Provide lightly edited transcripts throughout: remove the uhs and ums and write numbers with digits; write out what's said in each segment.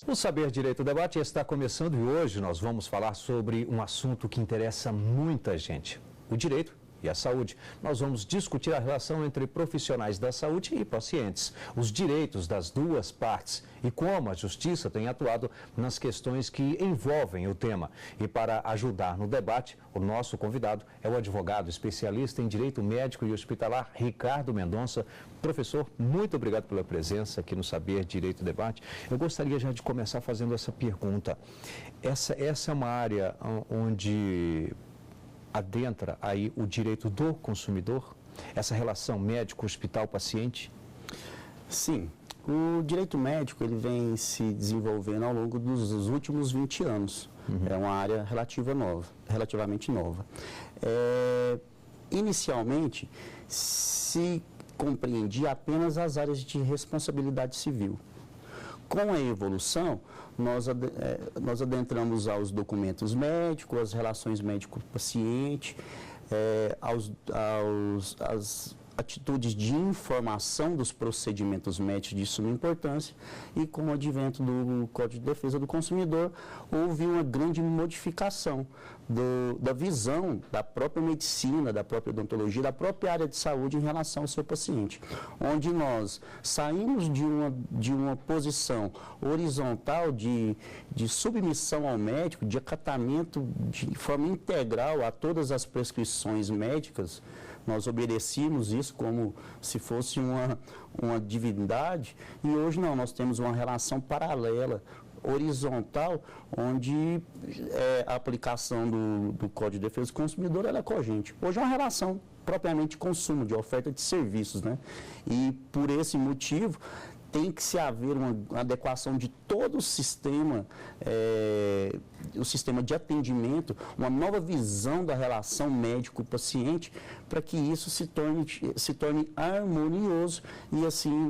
O Saber Direito Debate está começando e hoje nós vamos falar sobre um assunto que interessa muita gente, o direito e a saúde. Nós vamos discutir a relação entre profissionais da saúde e pacientes, os direitos das duas partes e como a justiça tem atuado nas questões que envolvem o tema. E para ajudar no debate, o nosso convidado é o advogado especialista em direito médico e hospitalar, Ricardo Mendonça. Professor, muito obrigado pela presença aqui no Saber Direito Debate. Eu gostaria já de começar fazendo essa pergunta. Essa é uma área onde adentra aí o direito do consumidor, essa relação médico-hospital-paciente? Sim, o direito médico ele vem se desenvolvendo ao longo dos últimos 20 anos. É uma área relativamente nova. Inicialmente, se compreendia apenas as áreas de responsabilidade civil. Com a evolução, nós adentramos aos documentos médicos, às relações médico-paciente, às atitudes de informação dos procedimentos médicos de suma importância, e com o advento do Código de Defesa do Consumidor, houve uma grande modificação da visão da própria medicina, da própria odontologia, da própria área de saúde em relação ao seu paciente, onde nós saímos de uma posição horizontal de submissão ao médico, de acatamento de forma integral a todas as prescrições médicas. Nós obedecíamos isso como se fosse uma divindade, e hoje não, nós temos uma relação paralela, horizontal, onde a aplicação do Código de Defesa do Consumidor ela é cogente. Hoje é uma relação propriamente de consumo, de oferta de serviços, né? E por esse motivo tem que se haver uma adequação de todo o sistema de atendimento, uma nova visão da relação médico-paciente, para que isso se torne harmonioso, e assim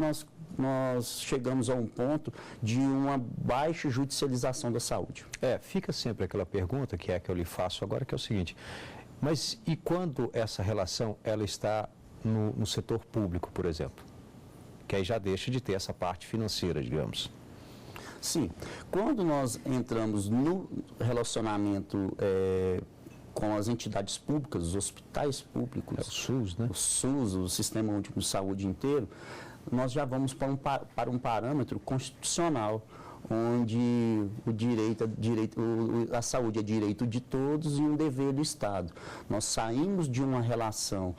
nós chegamos a um ponto de uma baixa judicialização da saúde. Fica sempre aquela pergunta, que é a que eu lhe faço agora, que é o seguinte: mas e quando essa relação ela está no setor público, por exemplo? Que aí já deixa de ter essa parte financeira, digamos. Sim. Quando nós entramos no relacionamento com as entidades públicas, os hospitais públicos, o SUS, né? O SUS, o Sistema Único de Saúde inteiro, nós já vamos para um parâmetro constitucional, onde a saúde é direito de todos e um dever do Estado. Nós saímos de uma relação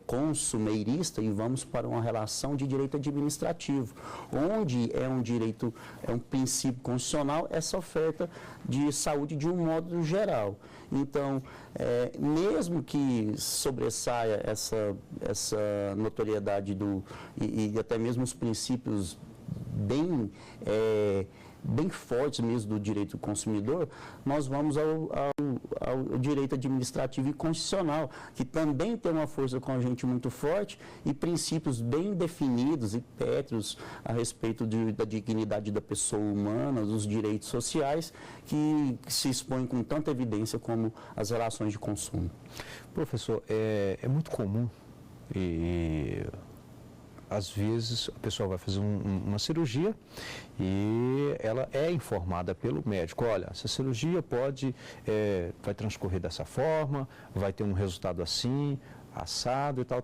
consumeirista e vamos para uma relação de direito administrativo, onde é um princípio constitucional essa oferta de saúde de um modo geral. Então, mesmo que sobressaia essa notoriedade e até mesmo os princípios bem fortes mesmo do direito do consumidor, nós vamos ao direito administrativo e constitucional, que também tem uma força congente muito forte e princípios bem definidos e pétreos a respeito da dignidade da pessoa humana, dos direitos sociais, que se expõem com tanta evidência como as relações de consumo. Professor, é muito comum e às vezes a pessoa vai fazer uma cirurgia e ela é informada pelo médico: olha, essa cirurgia vai transcorrer dessa forma, vai ter um resultado assim, assado e tal.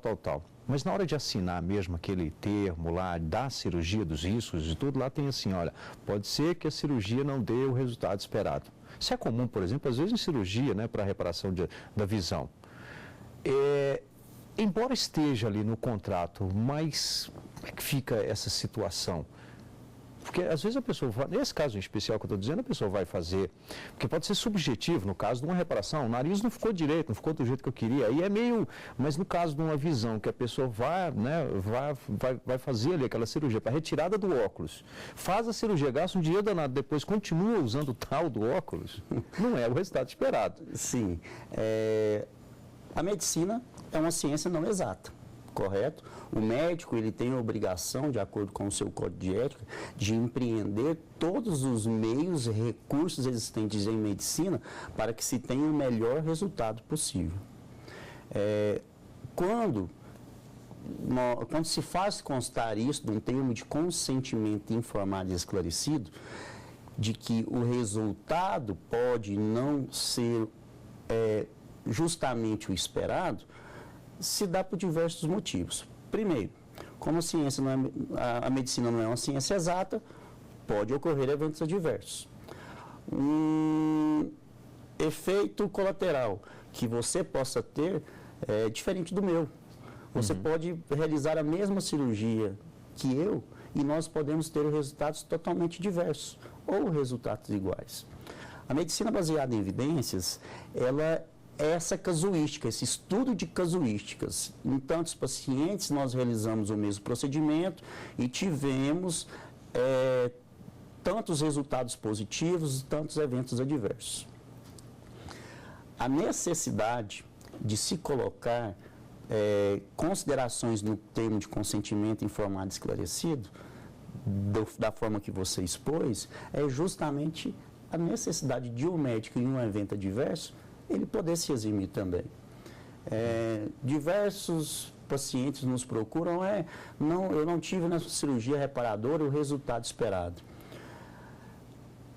Mas na hora de assinar mesmo aquele termo lá da cirurgia, dos riscos e tudo, lá tem assim: olha, pode ser que a cirurgia não dê o resultado esperado. Isso é comum, por exemplo, às vezes em cirurgia, né, para reparação da visão. Embora esteja ali no contrato, mas como é que fica essa situação? Porque às vezes a pessoa, nesse caso em especial que eu estou dizendo, a pessoa vai fazer, porque pode ser subjetivo, no caso de uma reparação, o nariz não ficou direito, não ficou do jeito que eu queria, aí mas no caso de uma visão, que a pessoa vai fazer ali aquela cirurgia para retirada do óculos, faz a cirurgia, gasta um dinheiro danado, depois continua usando o tal do óculos, não é o resultado esperado. Sim, a medicina é uma ciência não exata, correto? O médico ele tem a obrigação, de acordo com o seu código de ética, de empreender todos os meios e recursos existentes em medicina para que se tenha o melhor resultado possível. Quando se faz constar isso num termo de consentimento informado e esclarecido, de que o resultado pode não ser justamente o esperado, se dá por diversos motivos. Primeiro, como a medicina não é uma ciência exata, pode ocorrer eventos adversos. Um efeito colateral que você possa ter é diferente do meu. Você pode realizar a mesma cirurgia que eu e nós podemos ter resultados totalmente diversos ou resultados iguais. A medicina baseada em evidências, ela é essa casuística, esse estudo de casuísticas. Em tantos pacientes, nós realizamos o mesmo procedimento e tivemos tantos resultados positivos e tantos eventos adversos. A necessidade de se colocar considerações no termo de consentimento informado e esclarecido, da forma que você expôs, é justamente a necessidade de um médico em um evento adverso, ele poder se eximir também. Diversos pacientes nos procuram, eu não tive nessa cirurgia reparadora o resultado esperado.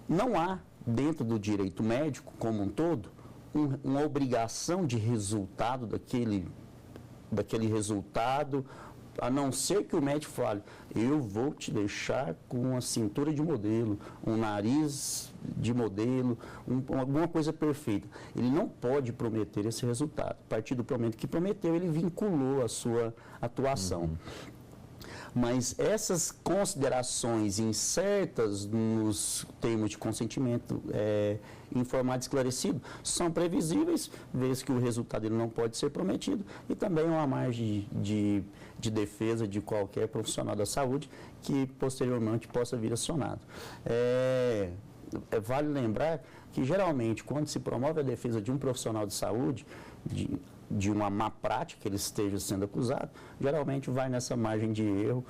Não há, dentro do direito médico como um todo, uma obrigação de resultado daquele resultado, a não ser que o médico fale, eu vou te deixar com uma cintura de modelo, um nariz de modelo, alguma coisa perfeita. Ele não pode prometer esse resultado. A partir do momento que prometeu, ele vinculou a sua atuação. Mas essas considerações incertas nos termos de consentimento informado e esclarecido são previsíveis, vez que o resultado ele não pode ser prometido, e também uma margem de defesa de qualquer profissional da saúde que posteriormente possa vir acionado. Vale lembrar que geralmente quando se promove a defesa de um profissional de saúde, de uma má prática que ele esteja sendo acusado, geralmente vai nessa margem de erro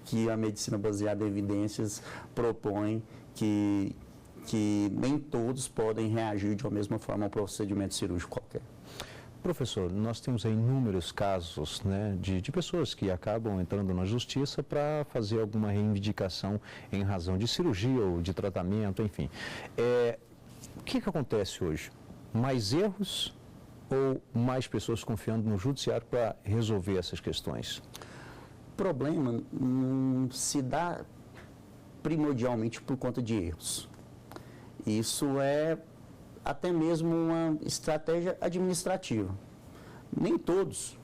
que a medicina baseada em evidências propõe que nem todos podem reagir de uma mesma forma a um procedimento cirúrgico qualquer. Professor, nós temos aí inúmeros casos, né, de pessoas que acabam entrando na justiça para fazer alguma reivindicação em razão de cirurgia ou de tratamento, enfim. O que acontece hoje? Mais erros ou mais pessoas confiando no judiciário para resolver essas questões? O problema não se dá primordialmente por conta de erros. Isso é até mesmo uma estratégia administrativa. Nem todos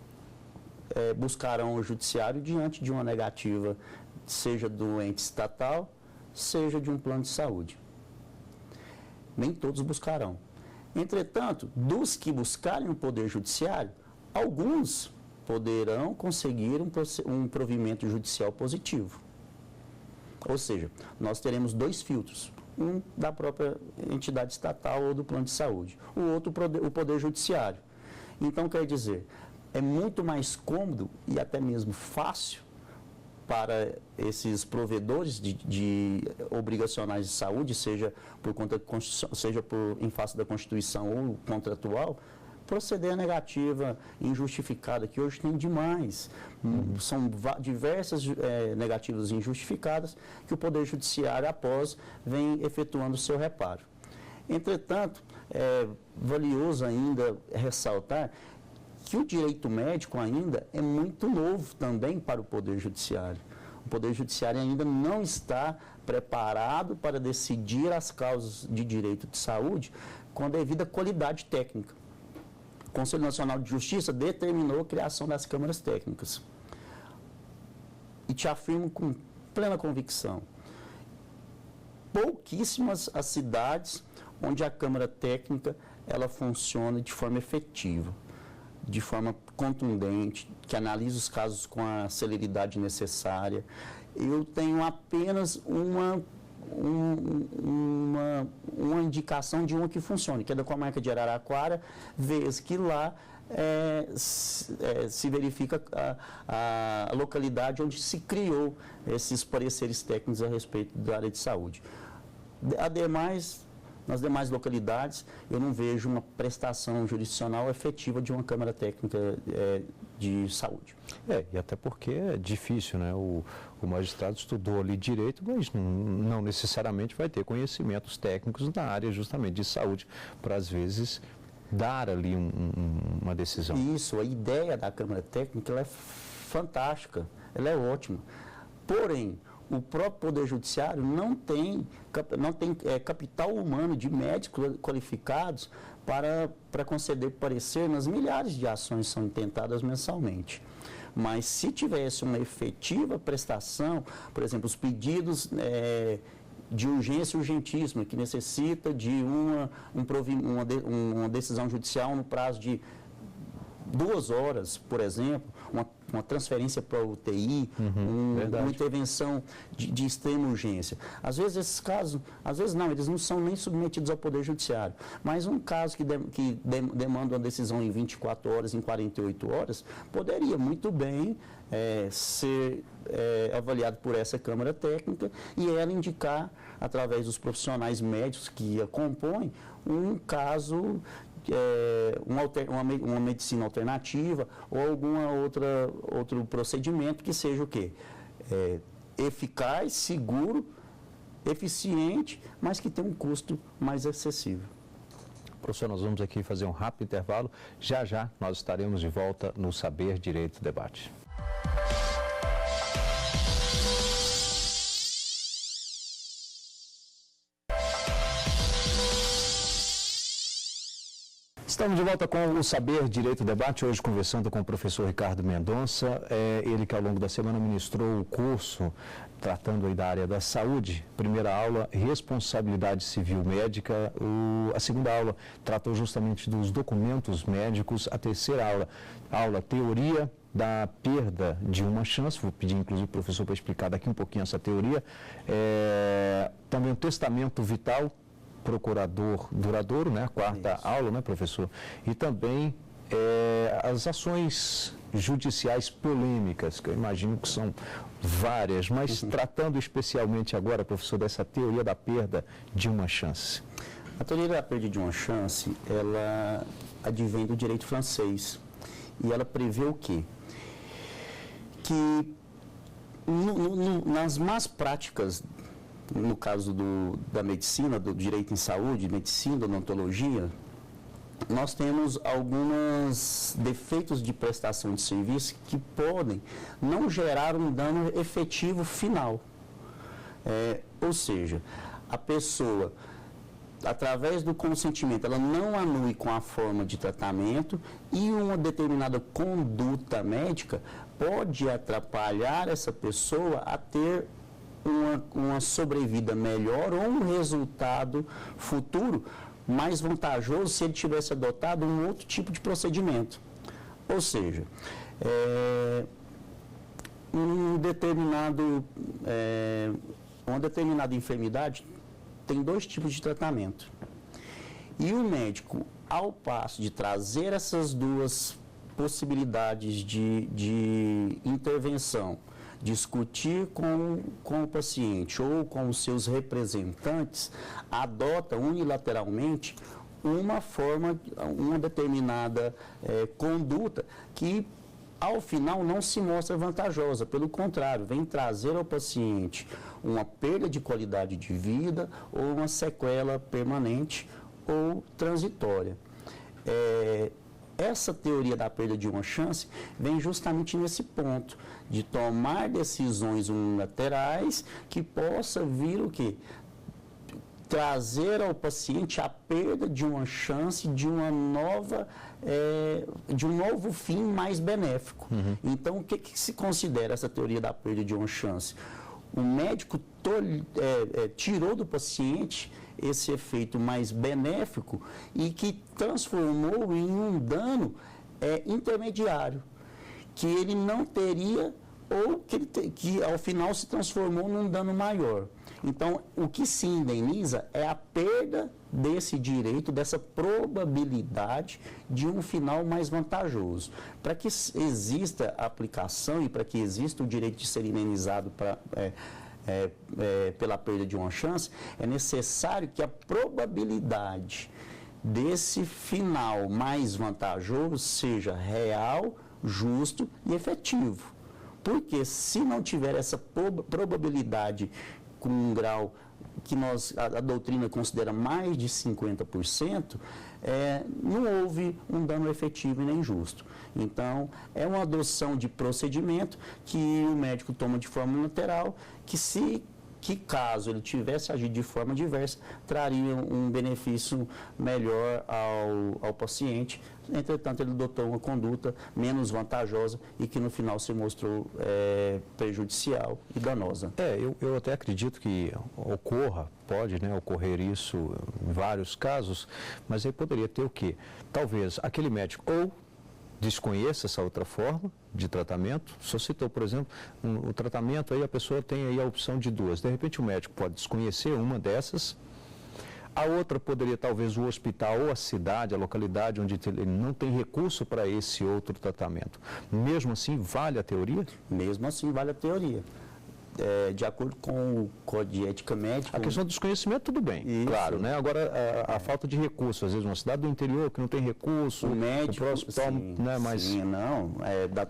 buscarão o judiciário diante de uma negativa, seja do ente estatal, seja de um plano de saúde. Nem todos buscarão. Entretanto, dos que buscarem o Poder Judiciário, alguns poderão conseguir um provimento judicial positivo. Ou seja, nós teremos dois filtros, um da própria entidade estatal ou do plano de saúde, o outro o Poder Judiciário. Então, quer dizer, é muito mais cômodo e até mesmo fácil para esses provedores de obrigacionais de saúde, seja por conta de Constituição, seja em face da Constituição ou contratual, proceder à negativa injustificada, que hoje tem demais. São diversas negativas injustificadas que o Poder Judiciário, após, vem efetuando o seu reparo. Entretanto, é valioso ainda ressaltar que o direito médico ainda é muito novo também para o Poder Judiciário. O Poder Judiciário ainda não está preparado para decidir as causas de direito de saúde com a devida qualidade técnica. O Conselho Nacional de Justiça determinou a criação das câmaras técnicas. E te afirmo com plena convicção, pouquíssimas as cidades onde a câmara técnica ela funciona de forma efetiva, de forma contundente, que analisa os casos com a celeridade necessária. Eu tenho apenas uma indicação de uma que funcione, que é da Comarca de Araraquara, vez que lá se verifica a localidade onde se criou esses pareceres técnicos a respeito da área de saúde. Ademais, Nas demais localidades, eu não vejo uma prestação jurisdicional efetiva de uma Câmara Técnica de Saúde. E até porque é difícil, né? O magistrado estudou ali direito, mas não necessariamente vai ter conhecimentos técnicos na área justamente de saúde, para às vezes dar ali uma decisão. Isso, a ideia da Câmara Técnica ela é fantástica, ela é ótima. Porém, o próprio Poder Judiciário não tem capital humano de médicos qualificados para conceder parecer nas milhares de ações que são intentadas mensalmente. Mas se tivesse uma efetiva prestação, por exemplo, os pedidos de urgência urgentíssima, que necessita de uma decisão judicial no prazo de 2 horas, por exemplo, uma transferência para a UTI, uma intervenção de extrema urgência. Às vezes esses casos, às vezes não, eles não são nem submetidos ao Poder Judiciário, mas um caso que demanda uma decisão em 24 horas, em 48 horas, poderia muito bem ser avaliado por essa Câmara Técnica e ela indicar, através dos profissionais médicos que a compõem, um caso uma medicina alternativa ou outro procedimento que seja o quê? Eficaz, seguro, eficiente, mas que tenha um custo mais acessível. Professor, nós vamos aqui fazer um rápido intervalo. Já já nós estaremos de volta no Saber Direito Debate. Estamos de volta com o Saber Direito Debate, hoje conversando com o professor Ricardo Mendonça, ele que ao longo da semana ministrou o curso tratando aí da área da saúde. Primeira aula, responsabilidade civil médica, a segunda aula tratou justamente dos documentos médicos, a terceira aula teoria da perda de uma chance, vou pedir inclusive o professor para explicar daqui um pouquinho essa teoria, também o testamento vital, procurador duradouro, né? A quarta aula, né, professor? E também as ações judiciais polêmicas, que eu imagino que são várias, mas tratando especialmente agora, professor, dessa teoria da perda de uma chance. A teoria da perda de uma chance, ela advém do direito francês e ela prevê o quê? Que nas más práticas, no caso da medicina, do direito em saúde, medicina, odontologia, nós temos alguns defeitos de prestação de serviço que podem não gerar um dano efetivo final. Ou seja, a pessoa, através do consentimento, ela não anui com a forma de tratamento e uma determinada conduta médica pode atrapalhar essa pessoa a ter uma sobrevida melhor ou um resultado futuro mais vantajoso se ele tivesse adotado um outro tipo de procedimento. Ou seja, uma determinada enfermidade tem 2 tipos de tratamento. E o médico, ao passo de trazer essas 2 possibilidades de intervenção, discutir com o paciente ou com os seus representantes, adota unilateralmente uma determinada conduta que, ao final, não se mostra vantajosa. Pelo contrário, vem trazer ao paciente uma perda de qualidade de vida ou uma sequela permanente ou transitória. Essa teoria da perda de uma chance vem justamente nesse ponto, de tomar decisões unilaterais que possa vir o quê? Trazer ao paciente a perda de uma chance de um novo fim mais benéfico. Então, o que se considera essa teoria da perda de uma chance? O médico tirou do paciente esse efeito mais benéfico e que transformou em um dano intermediário, que ele não teria ou que ao final se transformou num dano maior. Então, o que se indeniza é a perda desse direito, dessa probabilidade de um final mais vantajoso. Para que exista a aplicação e para que exista o direito de ser indenizado pela perda de uma chance, é necessário que a probabilidade desse final mais vantajoso seja real, justo e efetivo. Porque se não tiver essa probabilidade com um grau que a doutrina considera mais de 50%, não houve um dano efetivo e nem justo. Então, é uma adoção de procedimento que o médico toma de forma unilateral, que caso ele tivesse agido de forma diversa, traria um benefício melhor ao paciente. Entretanto, ele adotou uma conduta menos vantajosa e que no final se mostrou prejudicial e danosa. Eu até acredito que pode, né, ocorrer isso em vários casos, mas aí poderia ter o quê? Talvez aquele médico ou desconheça essa outra forma de tratamento. Só citou, por exemplo, o tratamento, aí a pessoa tem aí a opção de duas. De repente o médico pode desconhecer uma dessas. A outra poderia, talvez, o hospital ou a cidade, a localidade onde ele não tem recurso para esse outro tratamento. Mesmo assim, vale a teoria? Mesmo assim, vale a teoria. De acordo com o Código de Ética Médica... A questão do desconhecimento, tudo bem, isso. Claro, né? Agora, a falta de recurso, às vezes, uma cidade do interior que não tem recurso... O médico, hospital, sim, né? Mas... sim, não.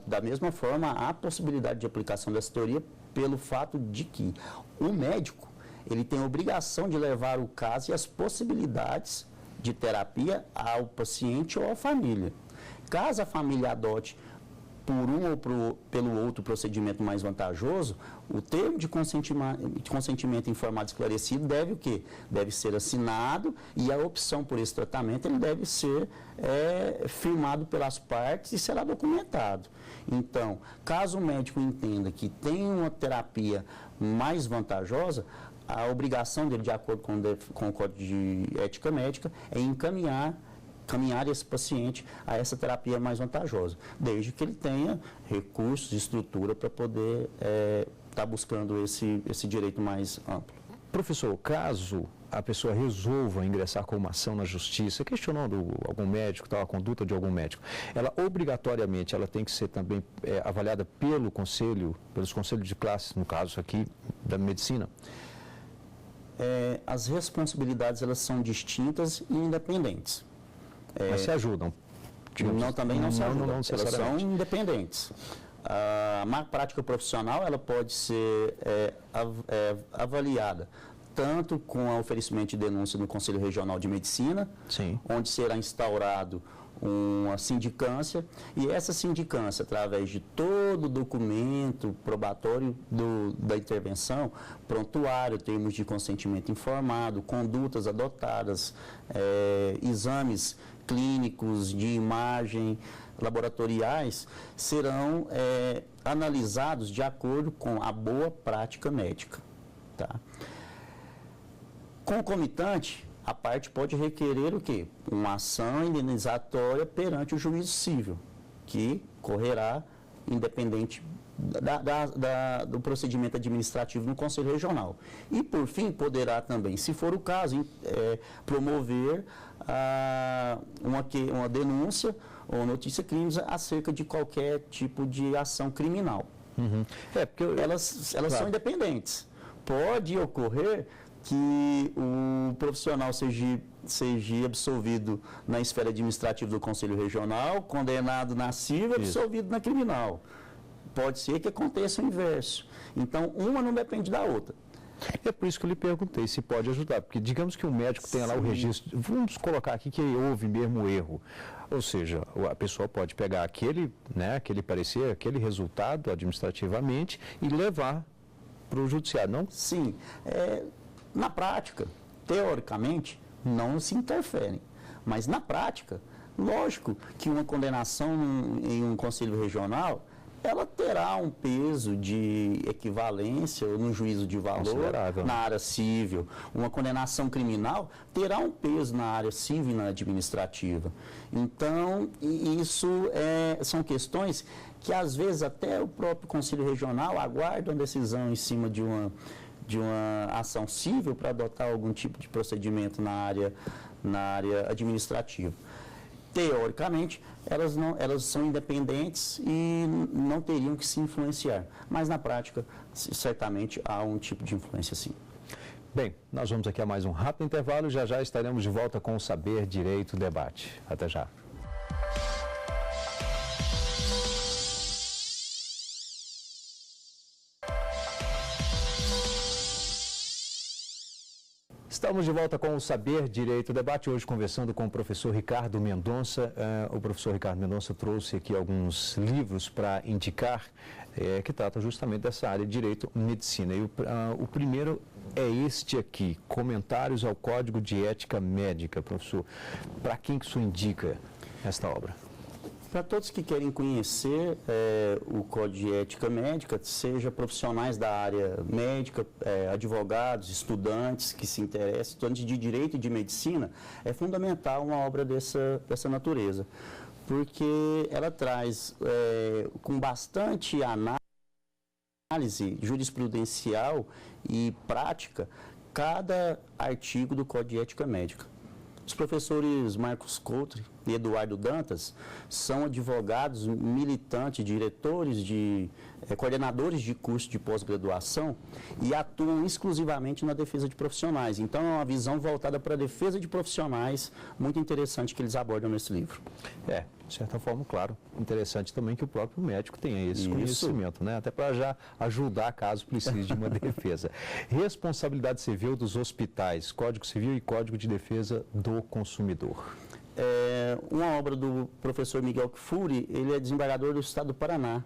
Da mesma forma, há possibilidade de aplicação dessa teoria pelo fato de que o médico, ele tem a obrigação de levar o caso e as possibilidades de terapia ao paciente ou à família. Caso a família adote por um ou pelo outro procedimento mais vantajoso, o termo de consentimento informado e esclarecido deve o quê? Deve ser assinado e a opção por esse tratamento ele deve ser firmado pelas partes e será documentado. Então, caso o médico entenda que tem uma terapia mais vantajosa, a obrigação dele, de acordo com o Código de Ética Médica, é encaminhar esse paciente a essa terapia mais vantajosa, desde que ele tenha recursos e estrutura para poder estar buscando esse direito mais amplo. Professor, caso a pessoa resolva ingressar com uma ação na justiça, questionando algum médico, a conduta de algum médico, ela obrigatoriamente tem que ser também avaliada pelos conselhos de classe, no caso aqui da medicina? As responsabilidades elas são distintas e independentes. Mas se ajudam? Também não se ajudam, elas são independentes. A má prática profissional ela pode ser avaliada tanto com o oferecimento de denúncia no Conselho Regional de Medicina, sim, onde será instaurado uma sindicância, e essa sindicância, através de todo o documento probatório da intervenção, prontuário, termos de consentimento informado, condutas adotadas, exames clínicos, de imagem, laboratoriais, serão analisados de acordo com a boa prática médica. Tá? Concomitante, a parte pode requerer o quê? Uma ação indenizatória perante o juízo civil, que correrá independente do procedimento administrativo no Conselho Regional. E, por fim, poderá também, se for o caso, promover uma denúncia ou notícia crimes acerca de qualquer tipo de ação criminal. Uhum. Porque elas claro, são independentes. Pode ocorrer que o profissional seja absolvido na esfera administrativa do Conselho Regional, condenado na civil e absolvido na criminal. Pode ser que aconteça o inverso. Então, uma não depende da outra. É por isso que eu lhe perguntei se pode ajudar, porque digamos que o médico tenha lá o registro, vamos colocar aqui que houve mesmo erro, ou seja, a pessoa pode pegar aquele parecer, aquele resultado administrativamente e levar para o judiciário, não? Sim. Na prática, teoricamente, não se interferem, mas na prática, lógico que uma condenação em um conselho regional, ela terá um peso de equivalência ou no juízo de valor na área civil. Uma condenação criminal terá um peso na área civil e na administrativa. Então, isso são questões que, às vezes, até o próprio Conselho Regional aguarda uma decisão em cima de uma ação civil para adotar algum tipo de procedimento na área administrativa. teoricamente, elas são independentes e não teriam que se influenciar. Mas, na prática, certamente há um tipo de influência, sim. Bem, nós vamos aqui a mais um rápido intervalo e já já estaremos de volta com o Saber, Direito, Debate. Até já. Estamos de volta com o Saber, Direito, Debate, hoje conversando com o professor Ricardo Mendonça. O professor Ricardo Mendonça trouxe aqui alguns livros para indicar, que tratam justamente dessa área de Direito e Medicina. E o primeiro é este aqui, Comentários ao Código de Ética Médica. Professor, para quem que isso indica esta obra? Para todos que querem conhecer o Código de Ética Médica, seja profissionais da área médica, advogados, estudantes que se interessam, estudantes de Direito e de Medicina, é fundamental uma obra dessa natureza, porque ela traz com bastante análise jurisprudencial e prática cada artigo do Código de Ética Médica. Os professores Marcos Coutre e Eduardo Dantas são advogados, militantes, diretores, coordenadores de curso de pós-graduação e atuam exclusivamente na defesa de profissionais. Então, é uma visão voltada para a defesa de profissionais muito interessante que eles abordam nesse livro. De certa forma, claro, interessante também que o próprio médico tenha esse conhecimento, né? Até para já ajudar caso precise de uma defesa. Responsabilidade civil dos hospitais, Código Civil e Código de Defesa do Consumidor. Uma obra do professor Miguel Kfouri, ele é desembargador do Estado do Paraná,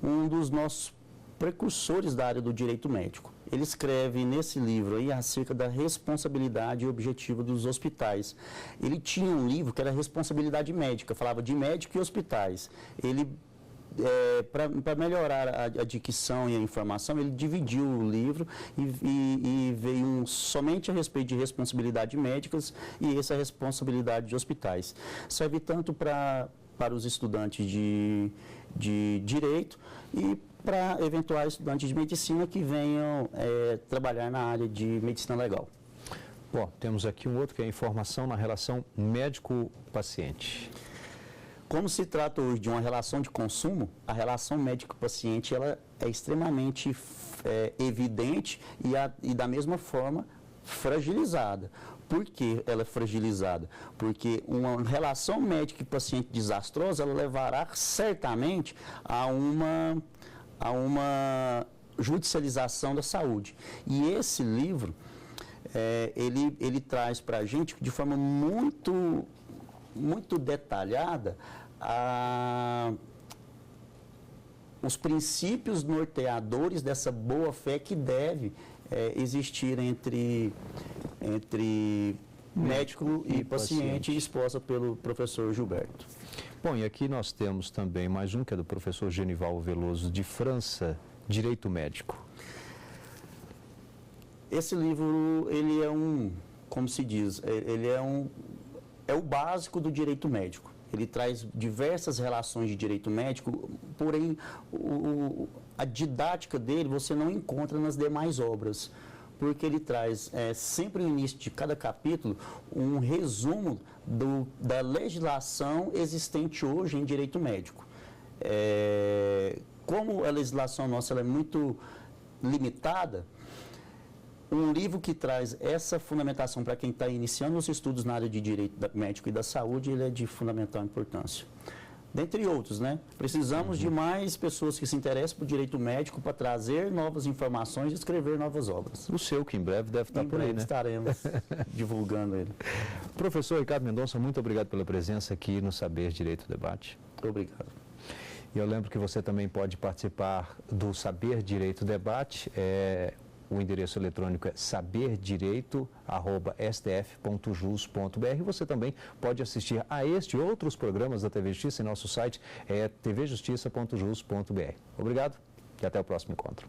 um dos nossos precursores da área do direito médico. Ele escreve nesse livro aí acerca da responsabilidade objetiva dos hospitais. Ele tinha um livro que era responsabilidade médica, falava de médico e hospitais. Ele, para melhorar a dicção e a informação, ele dividiu o livro e veio somente a respeito de responsabilidade médicas e essa responsabilidade de hospitais. Serve tanto para os estudantes de direito e para eventuais estudantes de medicina que venham trabalhar na área de medicina legal. Bom, temos aqui um outro que é a informação na relação médico-paciente. Como se trata hoje de uma relação de consumo, a relação médico-paciente ela é extremamente evidente e da mesma forma fragilizada. Por que ela é fragilizada? Porque uma relação médico e paciente desastrosa ela levará certamente a uma judicialização da saúde. E esse livro, ele traz para a gente de forma muito detalhada os princípios norteadores dessa boa-fé que deve existir entre médico e paciente, exposta pelo professor Gilberto. Bom, e aqui nós temos também mais um que é do professor Genival Veloso de França, Direito Médico. Esse livro, ele é como se diz, ele é o básico do direito médico. Ele traz diversas relações de direito médico, porém a didática dele você não encontra nas demais obras, porque ele traz sempre no início de cada capítulo um resumo da legislação existente hoje em direito médico. Como a legislação nossa ela é muito limitada, um livro que traz essa fundamentação para quem está iniciando os estudos na área de direito médico e da saúde, ele é de fundamental importância. Dentre outros, né? Precisamos de mais pessoas que se interessam por direito médico para trazer novas informações e escrever novas obras. O seu, que em breve deve estar por aí, né? Estaremos divulgando ele. Professor Ricardo Mendonça, muito obrigado pela presença aqui no Saber, Direito, Debate. Obrigado. E eu lembro que você também pode participar do Saber, Direito, Debate. O endereço eletrônico é saberdireito@stf.jus.br. Você também pode assistir a este e outros programas da TV Justiça em nosso site, tvjustiça.jus.br. Obrigado e até o próximo encontro.